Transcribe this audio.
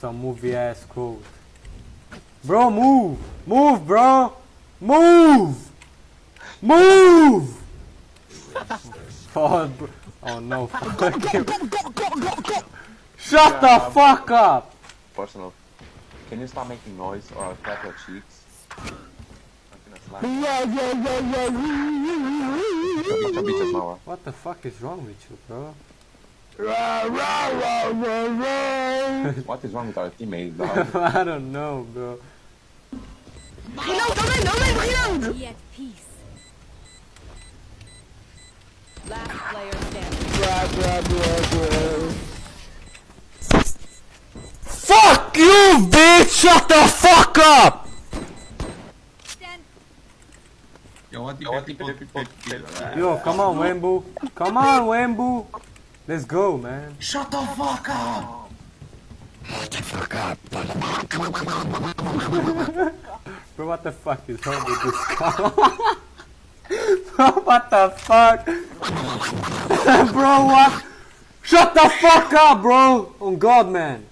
Some movie ass quote. Bro, move! Move, bro! Move! Move! Oh, no, fuck you. Shut the fuck up! Personal. Can you stop making noise or I'll crack your cheeks? I'm gonna slap you. What the fuck is wrong with you, bro? What is wrong with our teammates, dog? I don't know, bro. Be at peace. Last player standing. Fuck you, bitch! Shut the fuck up! Stand. Yo, come on, Wembu. Come on, Wembu. Let's go, man. Shut the fuck up! Bro, what the fuck is wrong with this guy? Bro, what the fuck? Bro, what? Shut the fuck up, bro! On God, man.